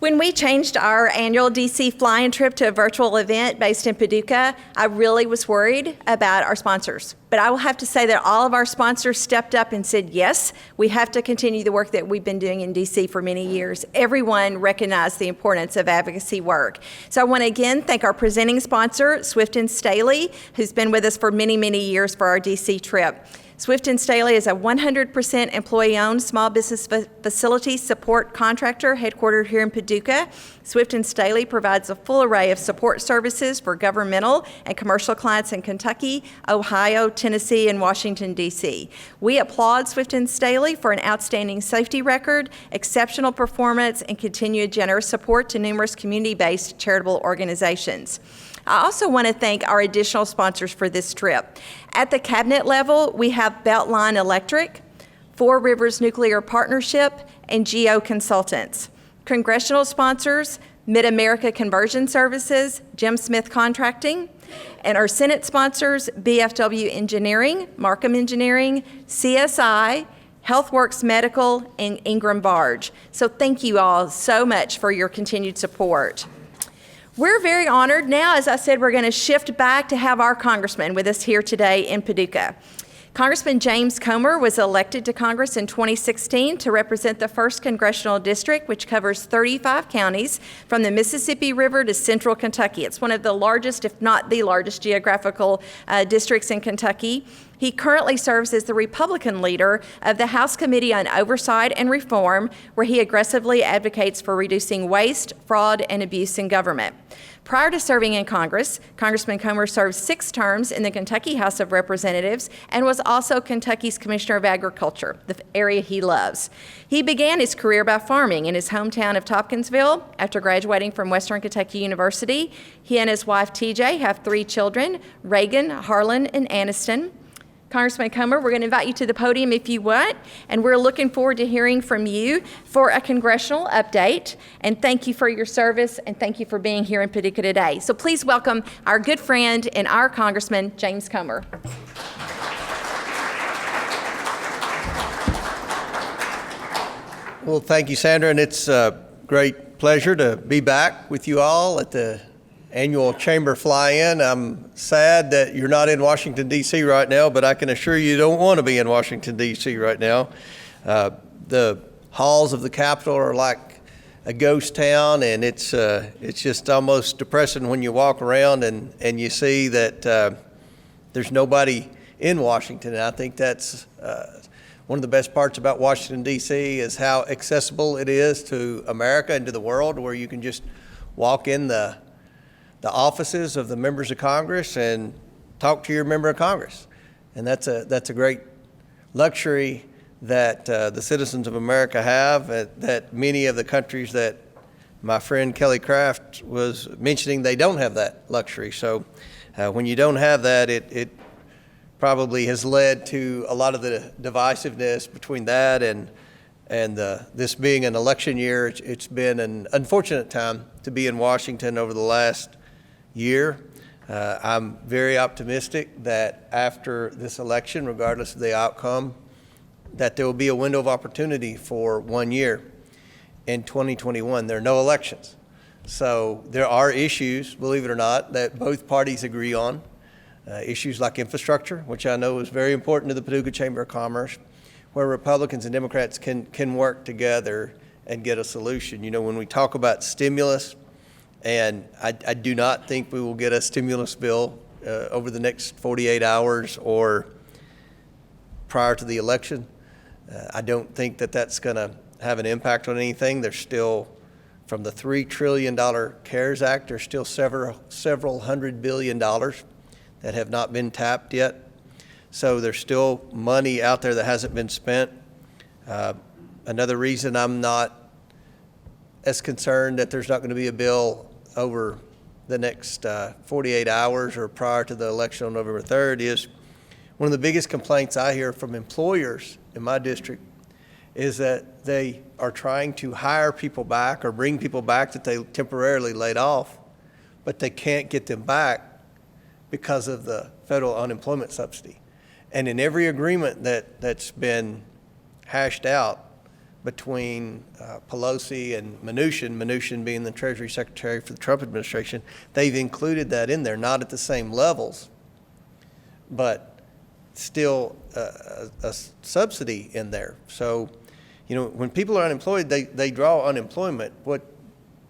When we changed our annual DC fly-in trip to a virtual event based in Paducah, I really was worried about our sponsors. But I will have to say that all of our sponsors stepped up and said, yes, we have to continue the work that we've been doing in DC for many years. Everyone recognized the importance of advocacy work. So I want to again thank our presenting sponsor, Swift & Staley, who's been with us for many, many years for our DC trip. Swift & Staley is a 100% employee-owned small business facility support contractor headquartered here in Paducah. Swift & Staley provides a full array of support services for governmental and commercial clients in Kentucky, Ohio, Tennessee, and Washington, D.C. We applaud Swift & Staley for an outstanding safety record, exceptional performance, and continued generous support to numerous community-based charitable organizations. I also want to thank our additional sponsors for this trip. At the cabinet level, we have Beltline Electric, Four Rivers Nuclear Partnership, and Geo Consultants. Congressional sponsors, Mid-America Conversion Services, Jim Smith Contracting, and our Senate sponsors, BFW Engineering, Markham Engineering, CSI, HealthWorks Medical, and Ingram Barge. So thank you all so much for your continued support. We're very honored now. As I said, we're going to shift back to have our congressman with us here today in Paducah. Congressman James Comer was elected to Congress in 2016 to represent the 1st Congressional District, which covers 35 counties from the Mississippi River to central Kentucky. It's one of the largest, if not the largest, geographical districts in Kentucky. He currently serves as the Republican leader of the House Committee on Oversight and Reform, where he aggressively advocates for reducing waste, fraud, and abuse in government. Prior to serving in Congress, Congressman Comer served 6 terms in the Kentucky House of Representatives and was also Kentucky's Commissioner of Agriculture, the area he loves. He began his career by farming in his hometown of Tompkinsville. After graduating from Western Kentucky University, he and his wife TJ have 3 children, Reagan, Harlan, and Aniston. Congressman Comer, we're going to invite you to the podium if you want, and we're looking forward to hearing from you for a congressional update. And thank you for your service, and thank you for being here in Paducah today. So please welcome our good friend and our Congressman, James Comer. Well, thank you, Sandra, and it's a great pleasure to be back with you all at the annual chamber fly-in. I'm sad that you're not in Washington, D.C. right now, but I can assure you don't want to be in Washington, D.C. right now. The halls of the Capitol are like a ghost town, and it's just almost depressing when you walk around and you see that there's nobody in Washington. And I think that's one of the best parts about Washington, D.C. is how accessible it is to America and to the world, where you can just walk in the offices of the members of Congress and talk to your member of Congress. And that's a great luxury that the citizens of America have, that many of the countries that my friend Kelly Craft was mentioning, they don't have that luxury. So when you don't have that, it probably has led to a lot of the divisiveness between that and this being an election year. It's been an unfortunate time to be in Washington over the last year. I'm very optimistic that after this election, regardless of the outcome, that there will be a window of opportunity for 1 year. In 2021, there are no elections. So there are issues, believe it or not, that both parties agree on. Issues like infrastructure, which I know is very important to the Paducah Chamber of Commerce, where Republicans and Democrats can work together and get a solution. You know, when we talk about stimulus, and I do not think we will get a stimulus bill over the next 48 hours or prior to the election. I don't think that that's going to have an impact on anything. There's still, from the $3 trillion CARES Act, there's still several $100 billion that have not been tapped yet. So there's still money out there that hasn't been spent. Another reason I'm not as concerned that there's not going to be a bill over the next 48 hours or prior to the election on November 3rd is one of the biggest complaints I hear from employers in my district is that they are trying to hire people back or bring people back that they temporarily laid off, but they can't get them back because of the federal unemployment subsidy. And in every agreement that's been hashed out, between Pelosi and Mnuchin being the Treasury Secretary for the Trump administration. They've included that in there, not at the same levels, but still a subsidy in there. So, when people are unemployed, they draw unemployment. What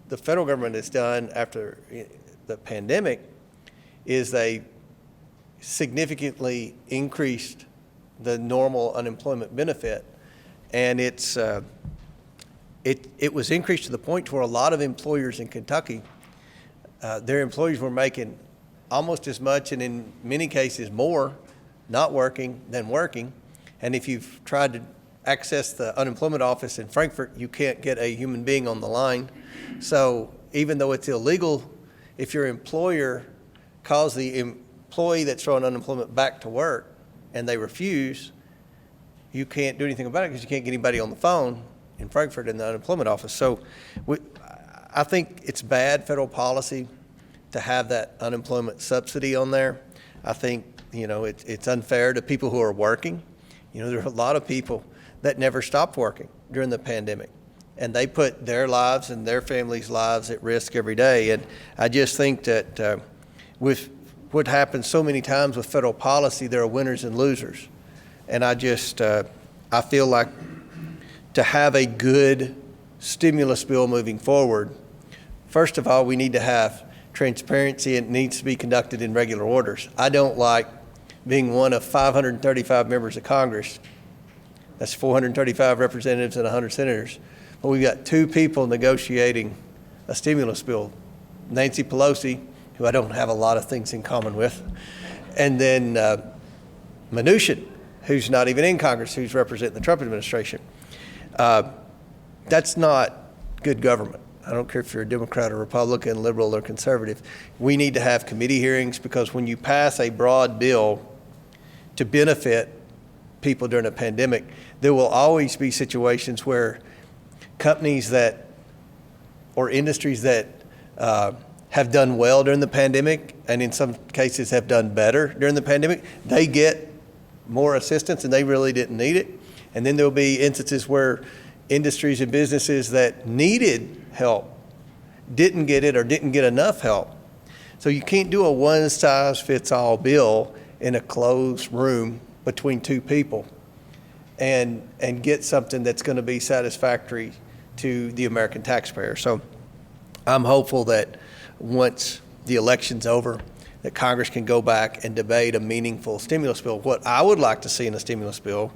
the federal government has done after the pandemic is they significantly increased the normal unemployment benefit, and it was increased to the point where a lot of employers in Kentucky, their employees were making almost as much, and in many cases more, not working than working. And if you've tried to access the unemployment office in Frankfort, you can't get a human being on the line. So even though it's illegal, if your employer calls the employee that's throwing unemployment back to work and they refuse, you can't do anything about it because you can't get anybody on the phone in Frankfurt in the unemployment office. So I think it's bad federal policy to have that unemployment subsidy on there. I think, it's unfair to people who are working. There are a lot of people that never stopped working during the pandemic, and they put their lives and their families' lives at risk every day. And I just think that with what happens so many times with federal policy, there are winners and losers. And I feel like to have a good stimulus bill moving forward, first of all, we need to have transparency, and it needs to be conducted in regular orders. I don't like being one of 535 members of Congress. That's 435 representatives and 100 senators. But we've got two people negotiating a stimulus bill, Nancy Pelosi, who I don't have a lot of things in common with, and then Mnuchin, who's not even in Congress, who's representing the Trump administration. That's not good government. I don't care if you're a Democrat or Republican, liberal or conservative. We need to have committee hearings, because when you pass a broad bill to benefit people during a pandemic, there will always be situations where companies or industries that have done well during the pandemic, and in some cases have done better during the pandemic, they get more assistance and they really didn't need it. And then there'll be instances where industries and businesses that needed help didn't get it or didn't get enough help. So you can't do a one-size-fits-all bill in a closed room between two people and get something that's going to be satisfactory to the American taxpayer. So I'm hopeful that once the election's over, that Congress can go back and debate a meaningful stimulus bill. What I would like to see in a stimulus bill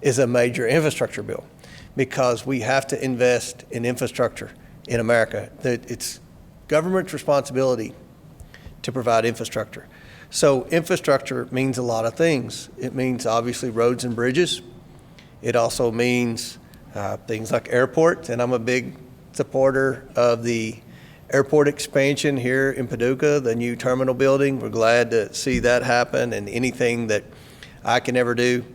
is a major infrastructure bill, because we have to invest in infrastructure in America. It's government's responsibility to provide infrastructure. So infrastructure means a lot of things. It means obviously roads and bridges. It also means things like airports, and I'm a big supporter of the airport expansion here in Paducah, the new terminal building. We're glad to see that happen, and anything that I can ever do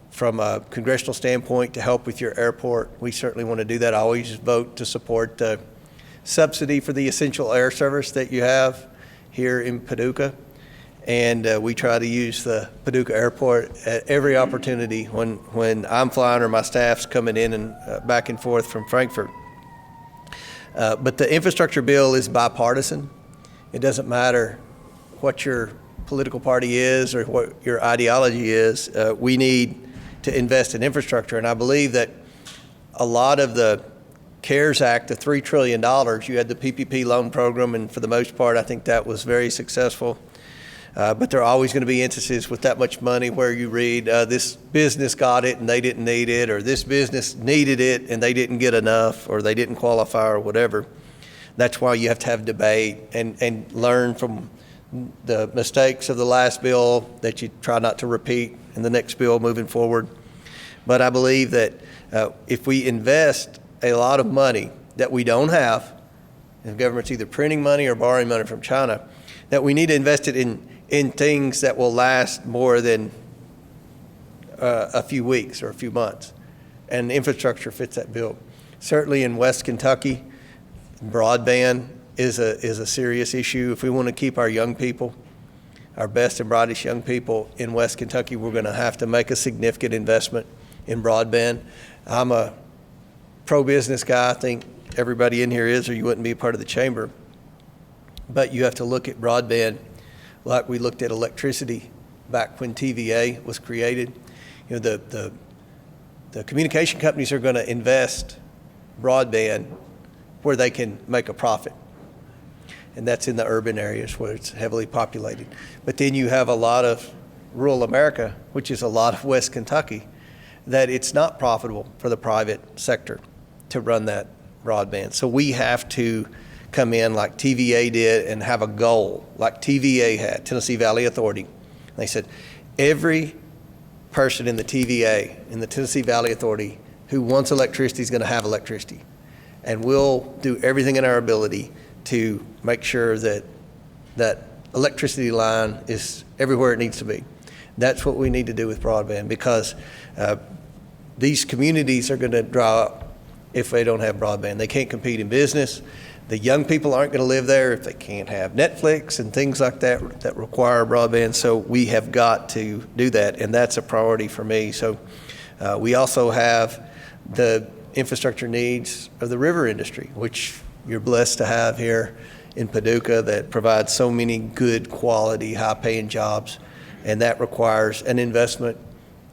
from a congressional standpoint to help with your airport, we certainly want to do that. I always vote to support the subsidy for the essential air service that you have here in Paducah. And we try to use the Paducah Airport at every opportunity when I'm flying or my staff's coming in and back and forth from Frankfurt. But the infrastructure bill is bipartisan. It doesn't matter what your political party is or what your ideology is. We need to invest in infrastructure. And I believe that a lot of the CARES Act, the $3 trillion, you had the PPP loan program, and for the most part, I think that was very successful. But there are always going to be instances with that much money where you read this business got it and they didn't need it, or this business needed it and they didn't get enough, or they didn't qualify, or whatever. That's why you have to have debate and learn from the mistakes of the last bill that you try not to repeat in the next bill moving forward. But I believe that if we invest a lot of money that we don't have, and the government's either printing money or borrowing money from China, that we need to invest it in things that will last more than a few weeks or a few months. And infrastructure fits that bill. Certainly in West Kentucky, broadband is a serious issue. If we want to keep our young people, our best and brightest young people in West Kentucky, we're going to have to make a significant investment in broadband. I'm a pro-business guy. I think everybody in here is, or you wouldn't be a part of the chamber. But you have to look at broadband like we looked at electricity back when TVA was created. You know, the communication companies are going to invest broadband where they can make a profit. And that's in the urban areas where it's heavily populated. But then you have a lot of rural America, which is a lot of West Kentucky, that it's not profitable for the private sector to run that broadband. So we have to come in like TVA did and have a goal like TVA had, Tennessee Valley Authority. They said, every person in the TVA, in the Tennessee Valley Authority, who wants electricity is going to have electricity. And we'll do everything in our ability to make sure that that electricity line is everywhere it needs to be. That's what we need to do with broadband, because these communities are going to dry up if they don't have broadband. They can't compete in business. The young people aren't going to live there if they can't have Netflix and things like that that require broadband. So we have got to do that, and that's a priority for me. So we also have the infrastructure needs of the river industry, which you're blessed to have here in Paducah, that provides so many good quality, high-paying jobs, and that requires an investment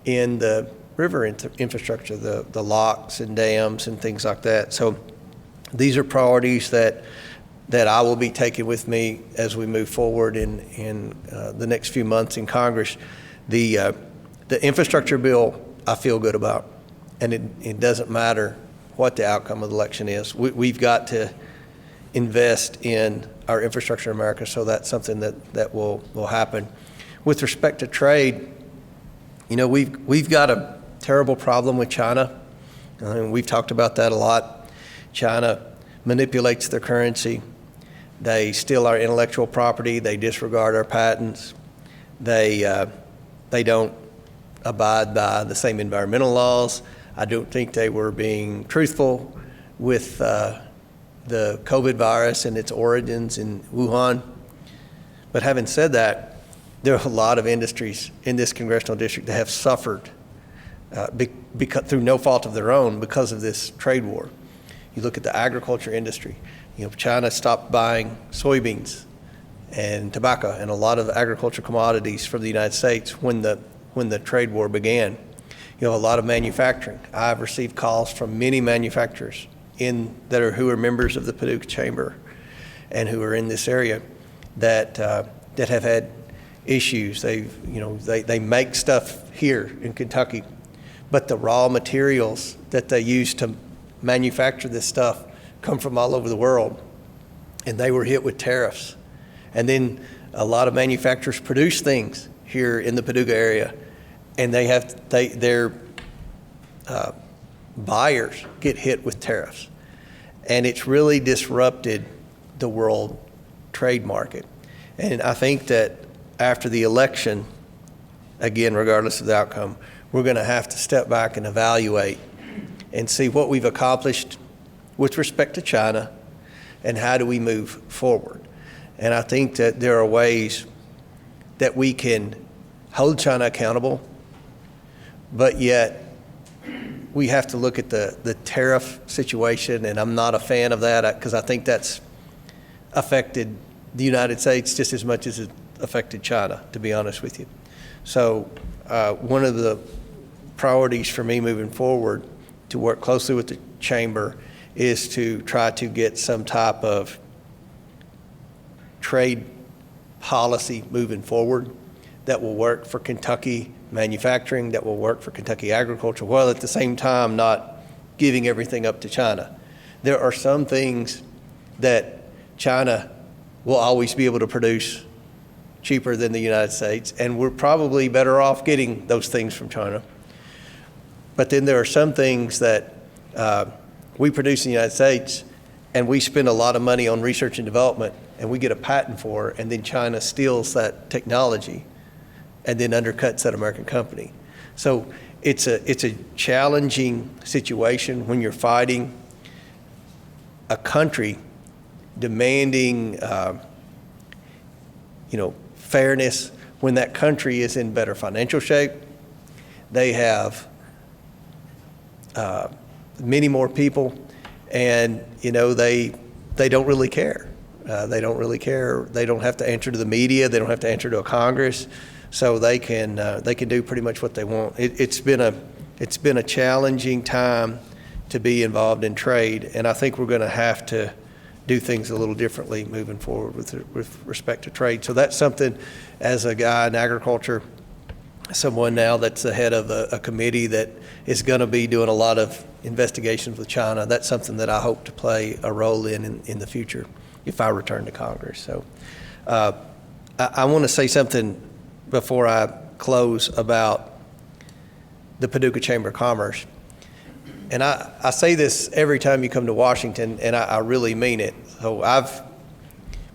in the river infrastructure, the locks and dams and things like that. So these are priorities that I will be taking with me as we move forward in the next few months in Congress. The infrastructure bill I feel good about, and it doesn't matter what the outcome of the election is. We've got to invest in our infrastructure in America, so that's something that will happen. With respect to trade, you know, we've got a terrible problem with China. We've talked about that a lot. China manipulates their currency. They steal our intellectual property. They disregard our patents. They don't abide by the same environmental laws. I don't think they were being truthful with the COVID virus and its origins in Wuhan. But having said that, there are a lot of industries in this congressional district that have suffered through no fault of their own because of this trade war. You look at the agriculture industry. You know, China stopped buying soybeans and tobacco and a lot of agricultural commodities from the United States when the trade war began. You know, a lot of manufacturing. I've received calls from many manufacturers who are members of the Paducah Chamber and who are in this area that have had issues. They make stuff here in Kentucky, but the raw materials that they use to manufacture this stuff come from all over the world, and they were hit with tariffs. And then a lot of manufacturers produce things here in the Paducah area, and their buyers get hit with tariffs. And it's really disrupted the world trade market. And I think that after the election, again, regardless of the outcome, we're going to have to step back and evaluate and see what we've accomplished with respect to China and how do we move forward. And I think that there are ways that we can hold China accountable, but yet we have to look at the tariff situation, and I'm not a fan of that because I think that's affected the United States just as much as it affected China, to be honest with you. So one of the priorities for me moving forward to work closely with the chamber is to try to get some type of trade policy moving forward that will work for Kentucky manufacturing, that will work for Kentucky agriculture, while at the same time not giving everything up to China. There are some things that China will always be able to produce cheaper than the United States, and we're probably better off getting those things from China. But then there are some things that we produce in the United States, and we spend a lot of money on research and development, and we get a patent for it, and then China steals that technology and then undercuts that American company. So it's a challenging situation when you're fighting a country demanding fairness when that country is in better financial shape. They have many more people, and they don't really care. They don't really care. They don't have to answer to the media. They don't have to answer to a Congress, so they can do pretty much what they want. It's been a challenging time to be involved in trade, and I think we're going to have to do things a little differently moving forward with respect to trade. So that's something, as a guy in agriculture, someone now that's the head of a committee that is going to be doing a lot of investigations with China, that's something that I hope to play a role in the future if I return to Congress. So I want to say something before I close about the Paducah Chamber of Commerce. And I say this every time you come to Washington, and I really mean it. So I've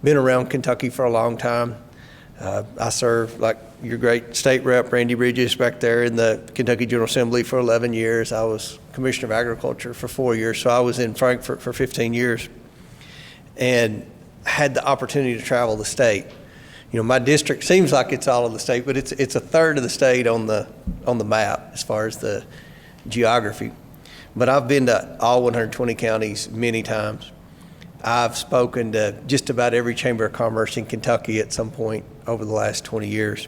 been around Kentucky for a long time. I served, like your great state rep, Randy Bridges, back there in the Kentucky General Assembly for 11 years. I was Commissioner of Agriculture for 4 years, so I was in Frankfurt for 15 years and had the opportunity to travel the state. My district seems like it's all of the state, but it's a third of the state on the map as far as the geography. But I've been to all 120 counties many times. I've spoken to just about every Chamber of Commerce in Kentucky at some point over the last 20 years.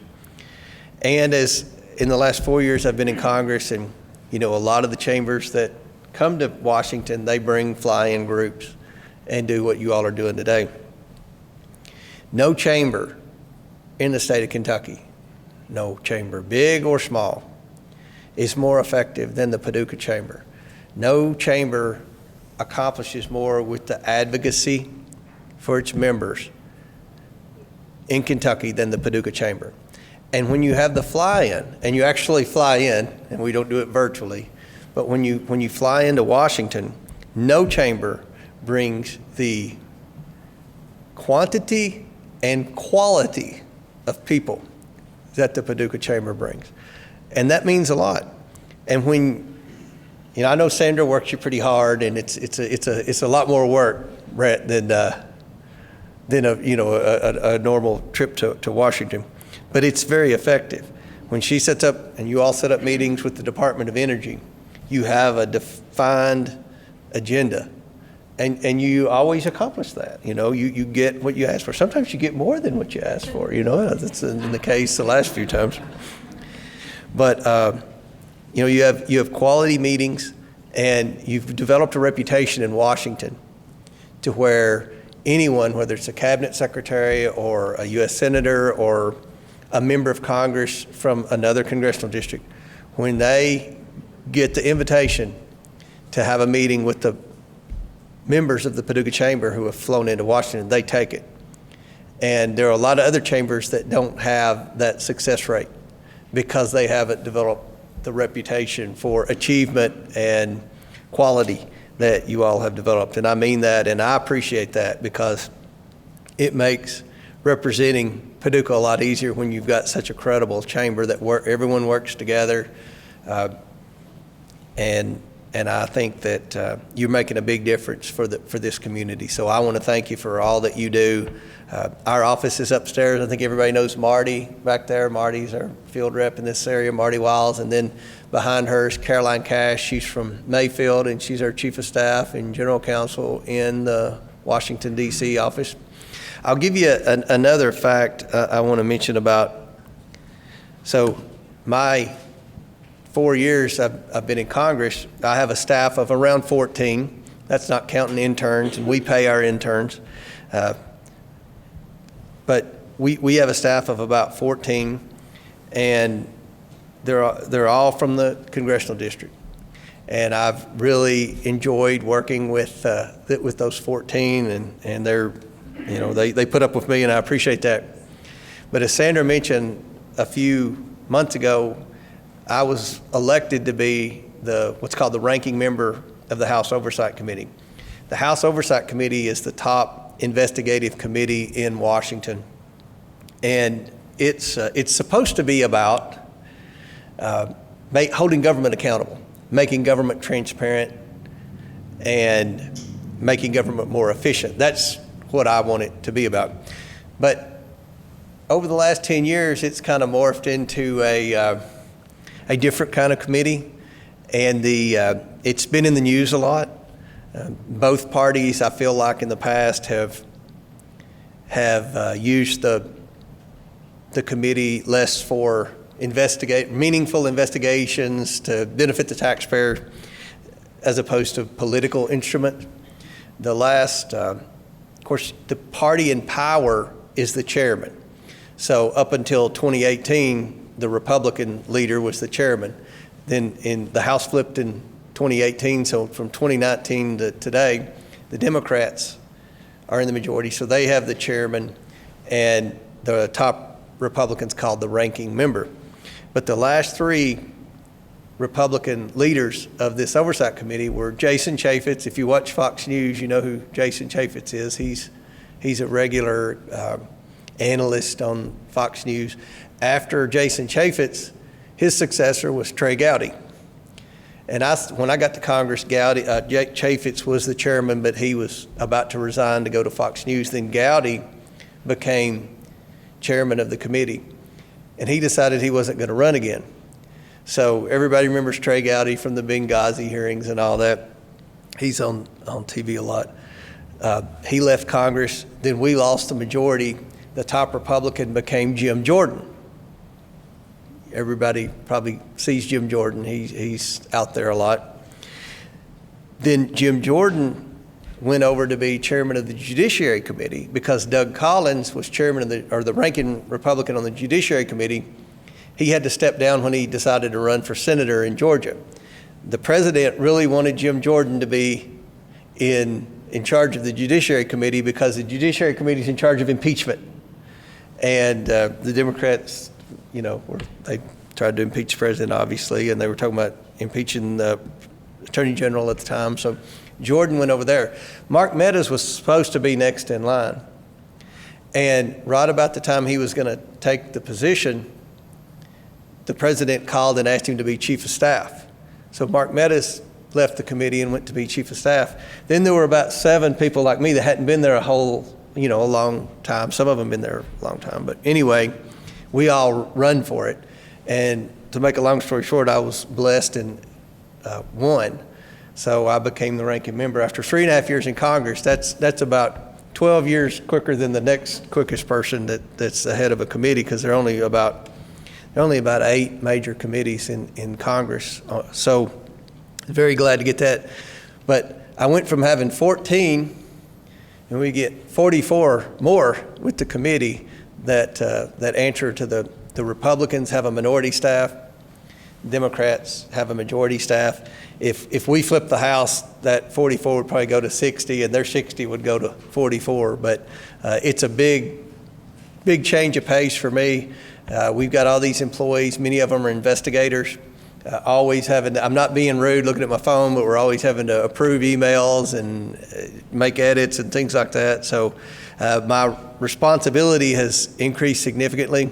And as in the last 4 years I've been in Congress, and a lot of the chambers that come to Washington, they bring fly-in groups and do what you all are doing today. No chamber in the state of Kentucky, no chamber, big or small, is more effective than the Paducah Chamber. No chamber accomplishes more with the advocacy for its members in Kentucky than the Paducah Chamber. And when you have the fly-in, and you actually fly in, and we don't do it virtually, but when you fly into Washington, no chamber brings the quantity and quality of people that the Paducah Chamber brings. And that means a lot. And when I know Sandra works you pretty hard, and it's a lot more work, Brett, than a normal trip to Washington, but it's very effective. When she sets up, and you all set up meetings with the Department of Energy, you have a defined agenda, and you always accomplish that. You get what you ask for. Sometimes you get more than what you ask for. That's in the case the last few times. But you have quality meetings, and you've developed a reputation in Washington to where anyone, whether it's a cabinet secretary or a U.S. senator or a member of Congress from another congressional district, when they get the invitation to have a meeting with the members of the Paducah Chamber who have flown into Washington, they take it. And there are a lot of other chambers that don't have that success rate because they haven't developed the reputation for achievement and quality that you all have developed. And I mean that, and I appreciate that, because it makes representing Paducah a lot easier when you've got such a credible chamber that everyone works together. And I think that you're making a big difference for this community. So I want to thank you for all that you do. Our office is upstairs. I think everybody knows Marty back there. Marty's our field rep in this area, Marty Wiles. And then behind her is Caroline Cash. She's from Mayfield, and she's our chief of staff and general counsel in the Washington, D.C. office. I'll give you another fact I want to mention about. So my 4 years I've been in Congress, I have a staff of around 14. That's not counting interns, and we pay our interns. But we have a staff of about 14, and they're all from the congressional district. And I've really enjoyed working with those 14, and they're, they put up with me, and I appreciate that. But as Sandra mentioned a few months ago, I was elected to be what's called the ranking member of the House Oversight Committee. The House Oversight Committee is the top investigative committee in Washington, and it's supposed to be about holding government accountable, making government transparent, and making government more efficient. That's what I want it to be about. But over the last 10 years, it's kind of morphed into a different kind of committee, And it's been in the news a lot. Both parties, I feel like in the past, have used the committee less for meaningful investigations to benefit the taxpayer as opposed to political instrument. Of course, the party in power is the chairman. So up until 2018, the Republican leader was the chairman. Then the House flipped in 2018, so from 2019 to today, the Democrats are in the majority, so they have the chairman, and the top Republicans called the ranking member. But the last three Republican leaders of this oversight committee were Jason Chaffetz. If you watch Fox News, you know who Jason Chaffetz is. He's a regular analyst on Fox News. After Jason Chaffetz, his successor was Trey Gowdy. And when I got to Congress, Chaffetz was the chairman, but he was about to resign to go to Fox News. Then Gowdy became chairman of the committee, and he decided he wasn't going to run again. So everybody remembers Trey Gowdy from the Benghazi hearings and all that. He's on TV a lot. He left Congress. Then we lost the majority. The top Republican became Jim Jordan. Everybody probably sees Jim Jordan. He's out there a lot. Then Jim Jordan went over to be chairman of the Judiciary Committee because Doug Collins was chairman of the ranking Republican on the Judiciary Committee. He had to step down when he decided to run for senator in Georgia. The president really wanted Jim Jordan to be in charge of the Judiciary Committee because the Judiciary Committee is in charge of impeachment. And the Democrats, they tried to impeach the president, obviously, and they were talking about impeaching the Attorney General at the time. So Jordan went over there. Mark Meadows was supposed to be next in line. And right about the time he was going to take the position, the president called and asked him to be chief of staff. So Mark Meadows left the committee and went to be chief of staff. Then there were about 7 people like me that hadn't been there a long time. Some of them been there a long time. But anyway, we all run for it. And to make a long story short, I was blessed and won. So I became the ranking member. After 3.5 years in Congress, that's about 12 years quicker than the next quickest person that's the head of a committee, because there are only about 8 major committees in Congress. So very glad to get that. But I went from having 14, and we get 44 more with the committee that answer to the Republicans have a minority staff, Democrats have a majority staff. If we flip the House, that 44 would probably go to 60, and their 60 would go to 44. But it's a big change of pace for me. We've got all these employees. Many of them are investigators. I'm not being rude looking at my phone, but we're always having to approve emails and make edits and things like that. So my responsibility has increased significantly.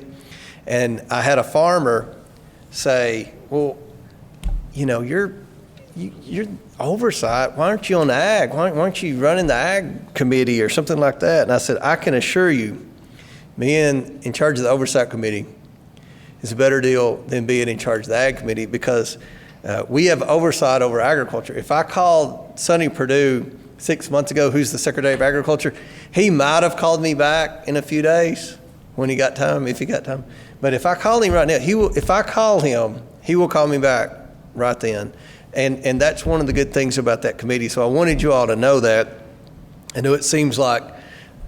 And I had a farmer say, well, you're oversight. Why aren't you on the ag? Why aren't you running the ag committee or something like that? And I said, I can assure you, being in charge of the oversight committee is a better deal than being in charge of the ag committee, because we have oversight over agriculture. If I called Sonny Perdue 6 months ago, who's the Secretary of Agriculture, he might have called me back in a few days when he got time, if he got time. But if I call him right now, he will call me back right then. And that's one of the good things about that committee. So I wanted you all to know that. I know it seems like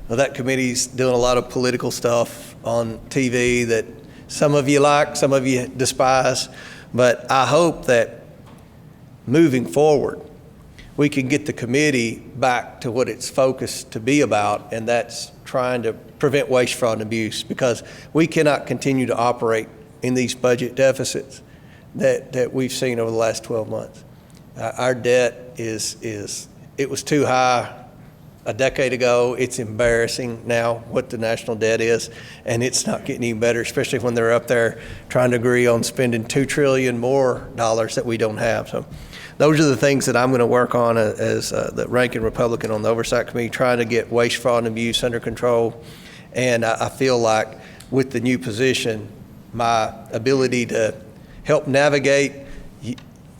that committee's doing a lot of political stuff on TV that some of you like, some of you despise. But I hope that moving forward, we can get the committee back to what it's focused to be about, and that's trying to prevent waste, fraud, and abuse, because we cannot continue to operate in these budget deficits that we've seen over the last 12 months. Our debt it was too high a decade ago. It's embarrassing now what the national debt is, and it's not getting any better, especially when they're up there trying to agree on spending $2 trillion more that we don't have. So those are the things that I'm going to work on as the ranking Republican on the Oversight Committee, trying to get waste, fraud, and abuse under control. And I feel like with the new position, my ability to help navigate,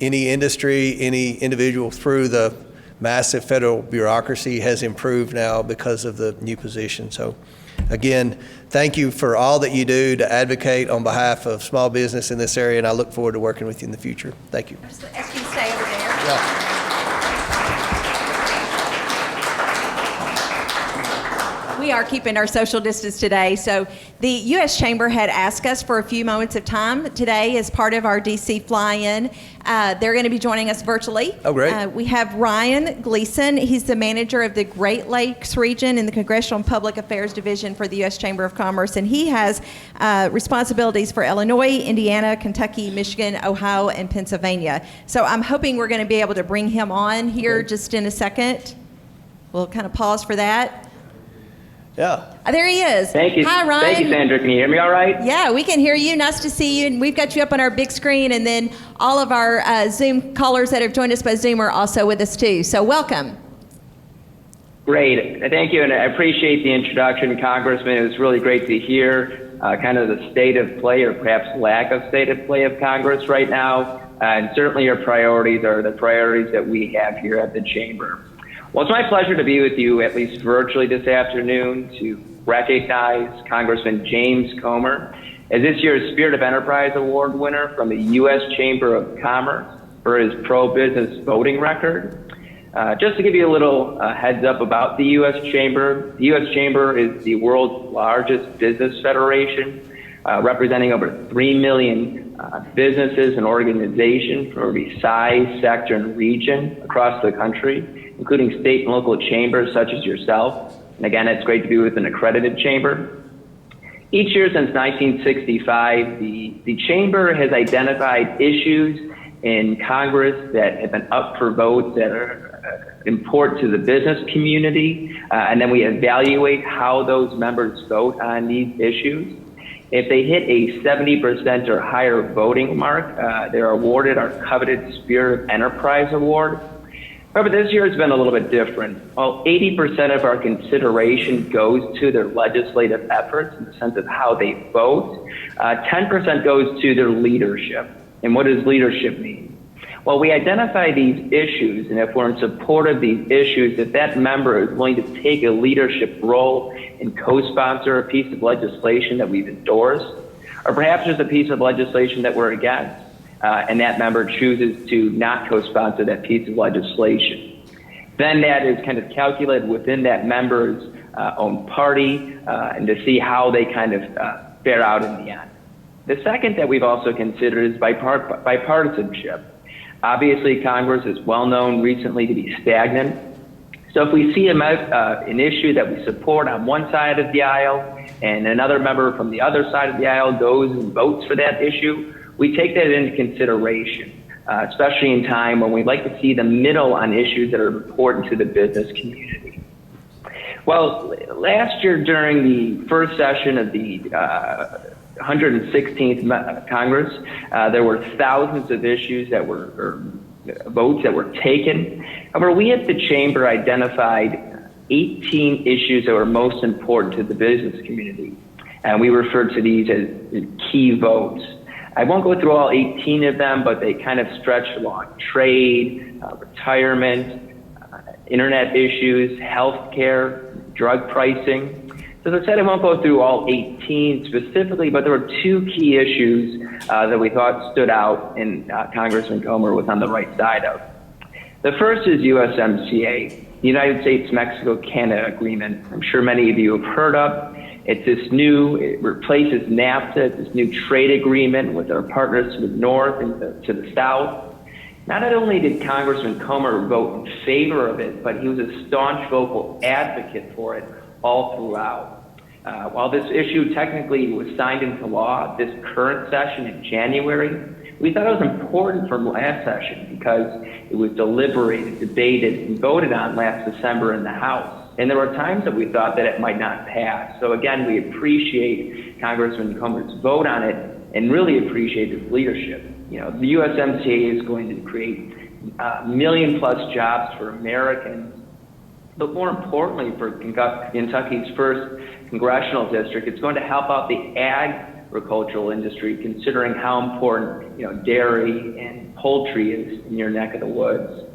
any industry, any individual through the massive federal bureaucracy has improved now because of the new position. So again, thank you for all that you do to advocate on behalf of small business in this area, and I look forward to working with you in the future. Thank you. Just ask you to stay over there. Yeah. We are keeping our social distance today. So the U.S. Chamber had asked us for a few moments of time today as part of our D.C. fly-in. They're going to be joining us virtually. Oh, great. We have Ryan Gleason. He's the manager of the Great Lakes region in the Congressional and Public Affairs Division for the U.S. Chamber of Commerce, and he has responsibilities for Illinois, Indiana, Kentucky, Michigan, Ohio, and Pennsylvania. So I'm hoping we're going to be able to bring him on here just in a second. We'll kind of pause for that. Yeah. There he is. Thank you. Hi, Ryan. Thank you, Sandra. Can you hear me all right? Yeah, we can hear you. Nice to see you. And we've got you up on our big screen. And then all of our Zoom callers that have joined us by Zoom are also with us, too. So welcome. Great. Thank you. And I appreciate the introduction, Congressman. It was really great to hear kind of the state of play, or perhaps lack of state of play, of Congress right now. And certainly your priorities are the priorities that we have here at the Chamber. Well, it's my pleasure to be with you, at least virtually this afternoon, to recognize Congressman James Comer as this year's Spirit of Enterprise Award winner from the U.S. Chamber of Commerce for his pro-business voting record. Just to give you a little heads up about the U.S. Chamber, the U.S. Chamber is the world's largest business federation, representing over 3 million businesses and organizations from every size, sector, and region across the country, including state and local chambers such as yourself. And again, it's great to be with an accredited chamber. Each year since 1965, the chamber has identified issues in Congress that have been up for votes that are important to the business community, and then we evaluate how those members vote on these issues. If they hit a 70% or higher voting mark, they're awarded our coveted Spirit of Enterprise Award. However, this year has been a little bit different. While 80% of our consideration goes to their legislative efforts in the sense of how they vote, 10% goes to their leadership. And what does leadership mean? Well, we identify these issues, and if we're in support of these issues, if that member is willing to take a leadership role and co-sponsor a piece of legislation that we've endorsed, or perhaps there's a piece of legislation that we're against, and that member chooses to not co-sponsor that piece of legislation. Then that is kind of calculated within that member's own party and to see how they kind of fare out in the end. The second that we've also considered is bipartisanship. Obviously, Congress is well known recently to be stagnant. So if we see an issue that we support on one side of the aisle and another member from the other side of the aisle goes and votes for that issue, we take that into consideration, especially in time when we'd like to see the middle on issues that are important to the business community. Well, last year during the first session of the 116th Congress, there were thousands of issues that were, or votes that were taken. However, we at the Chamber identified 18 issues that were most important to the business community, and we refer to these as key votes. I won't go through all 18 of them, but they kind of stretch along trade, retirement, internet issues, healthcare, drug pricing. So as I said, I won't go through all 18 specifically, but there were two key issues that we thought stood out and Congressman Comer was on the right side of. The first is USMCA, the United States-Mexico-Canada Agreement. I'm sure many of you have heard of. It's this new, it replaces NAFTA, it's this new trade agreement with our partners to the north and to the south. Not only did Congressman Comer vote in favor of it, but he was a staunch vocal advocate for it all throughout. While this issue technically was signed into law this current session in January, we thought it was important from last session because it was deliberated, debated, and voted on last December in the House. And there were times that we thought that it might not pass. So again, we appreciate Congressman Comer's vote on it and really appreciate his leadership. You know, the USMCA is going to create million-plus jobs for Americans, but more importantly for Kentucky's first congressional district, it's going to help out the agricultural industry, considering how important, you know, dairy and poultry is in your neck of the woods.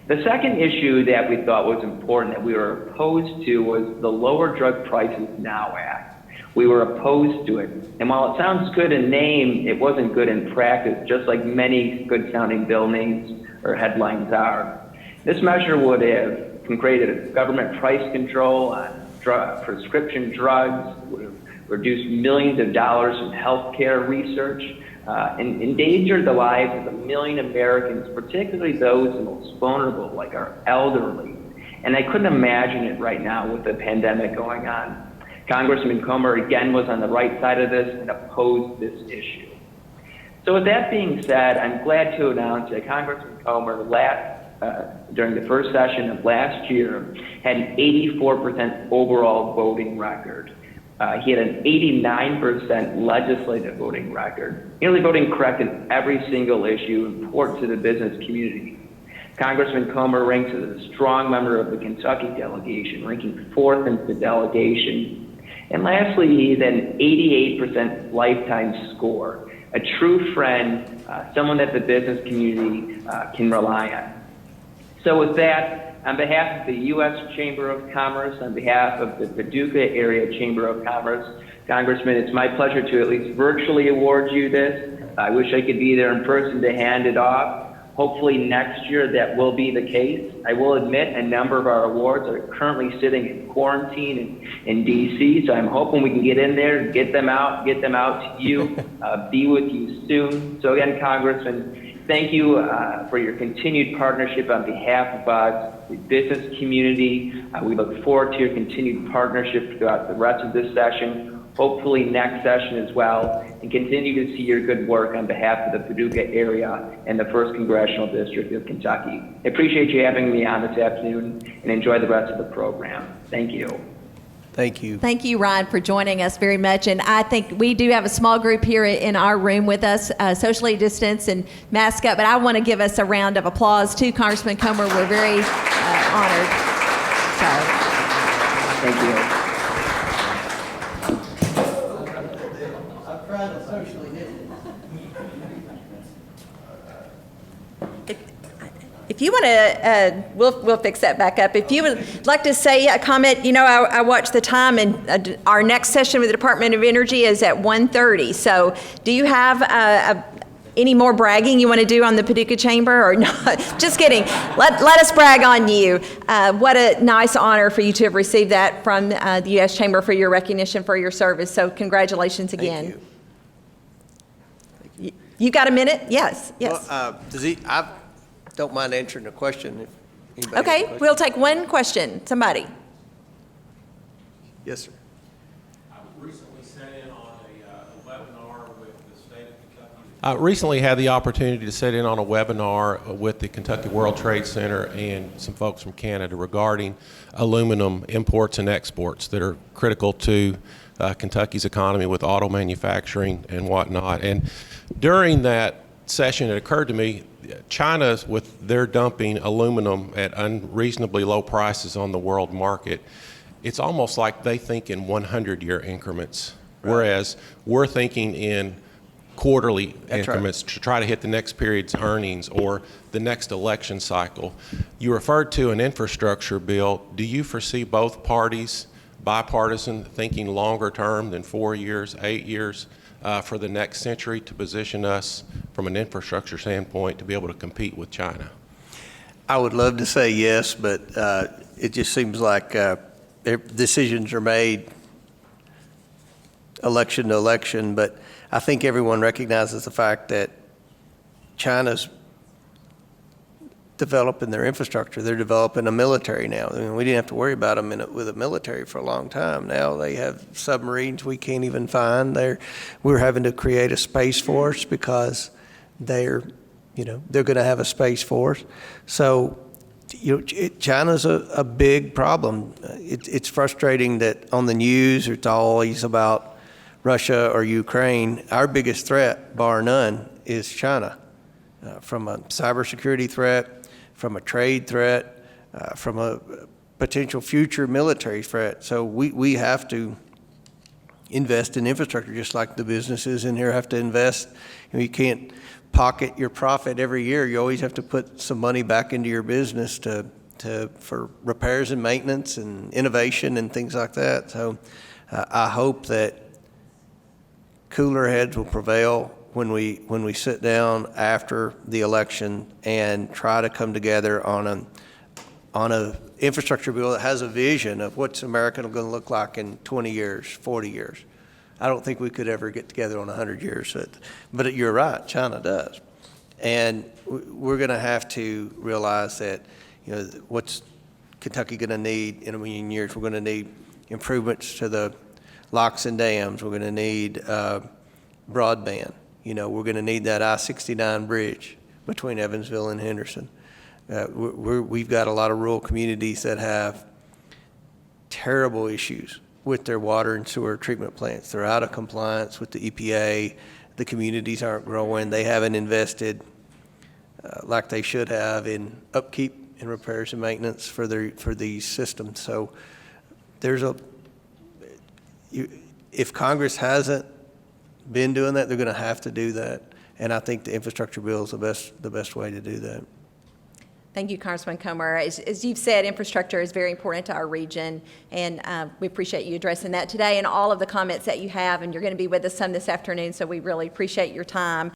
The second issue that we thought was important that we were opposed to was the Lower Drug Prices Now Act. We were opposed to it. And while it sounds good in name, it wasn't good in practice, just like many good-sounding bill names or headlines are. This measure would have created government price control on prescription drugs, would have reduced millions of dollars in healthcare research, and endangered the lives of 1 million Americans, particularly those most vulnerable, like our elderly. And I couldn't imagine it right now with the pandemic going on. Congressman Comer again was on the right side of this and opposed this issue. So with that being said, I'm glad to announce that Congressman Comer during the first session of last year had an 84% overall voting record. He had an 89% legislative voting record, nearly voting correct in every single issue important to the business community. Congressman Comer ranks as a strong member of the Kentucky delegation, ranking 4th in the delegation. And lastly, he's an 88% lifetime score, a true friend, someone that the business community can rely on. So with that, on behalf of the U.S. Chamber of Commerce, on behalf of the Paducah Area Chamber of Commerce, Congressman, it's my pleasure to at least virtually award you this. I wish I could be there in person to hand it off. Hopefully next year that will be the case. I will admit a number of our awards are currently sitting in quarantine in D.C., so I'm hoping we can get in there, get them out to you, be with you soon. So again, Congressman, thank you for your continued partnership on behalf of us, the business community. We look forward to your continued partnership throughout the rest of this session, hopefully next session as well, and continue to see your good work on behalf of the Paducah area and the 1st Congressional District of Kentucky. I appreciate you having me on this afternoon and enjoy the rest of the program. Thank you. Thank you. Thank you, Ryan, for joining us very much. And I think we do have a small group here in our room with us, socially distanced and masked up. But I want to give us a round of applause to Congressman Comer. We're very honored. So. Thank you. I've tried to socially If you want to, we'll fix that back up. If you would like to say a comment, you know, I watched the time, and our next session with the Department of Energy is at 1:30. So do you have any more bragging you want to do on the Paducah Chamber or not? Just kidding. Let us brag on you. What a nice honor for you to have received that from the U.S. Chamber for your recognition for your service. So congratulations again. Thank you. You got a minute? Yes. Well, I don't mind answering a question if anybody has a Okay, question. we'll take one question. Somebody. Yes, sir. I recently sat in on a webinar with the state of Kentucky. I recently had the opportunity to sit in on a webinar with the Kentucky World Trade Center and some folks from Canada regarding aluminum imports and exports that are critical to Kentucky's economy with auto manufacturing and whatnot. And during that session, it occurred to me, China, with their dumping aluminum at unreasonably low prices on the world market, it's almost like they think in 100-year increments, whereas we're thinking in quarterly increments to try to hit the next period's earnings or the next election cycle. You referred to an infrastructure bill. Do you foresee both parties, bipartisan, thinking longer term than 4 years, 8 years, for the next century to position us from an infrastructure standpoint to be able to compete with China? I would love to say yes, but it just seems like decisions are made election to election. But I think everyone recognizes the fact that China's developing their infrastructure. They're developing a military now. I mean, we didn't have to worry about them with a military for a long time. Now they have submarines we can't even find. We're having to create a space force because they're going to have a space force. So, China's a big problem. It's frustrating that on the news it's always about Russia or Ukraine. Our biggest threat, bar none, is China. From a cybersecurity threat, from a trade threat, from a potential future military threat. So we have to, invest in infrastructure, just like the businesses in here have to invest. You can't pocket your profit every year. You always have to put some money back into your business for repairs and maintenance and innovation and things like that. So I hope that cooler heads will prevail when we sit down after the election and try to come together on a infrastructure bill that has a vision of what's America going to look like in 20 years, 40 years. I don't think we could ever get together on 100 years, but you're right, China does. And we're going to have to realize that, what's Kentucky going to need in a million years? We're going to need improvements to the locks and dams. We're going to need broadband. We're going to need that I-69 bridge between Evansville and Henderson. We've got a lot of rural communities that have terrible issues with their water and sewer treatment plants. They're out of compliance with the EPA. The communities aren't growing. They haven't invested like they should have in upkeep and repairs and maintenance for these systems. So if Congress hasn't been doing that, they're going to have to do that. And I think the infrastructure bill is the best way to do that. Thank you, Congressman Comer. As you've said, infrastructure is very important to our region, and we appreciate you addressing that today and all of the comments that you have, and you're going to be with us some this afternoon, so we really appreciate your time.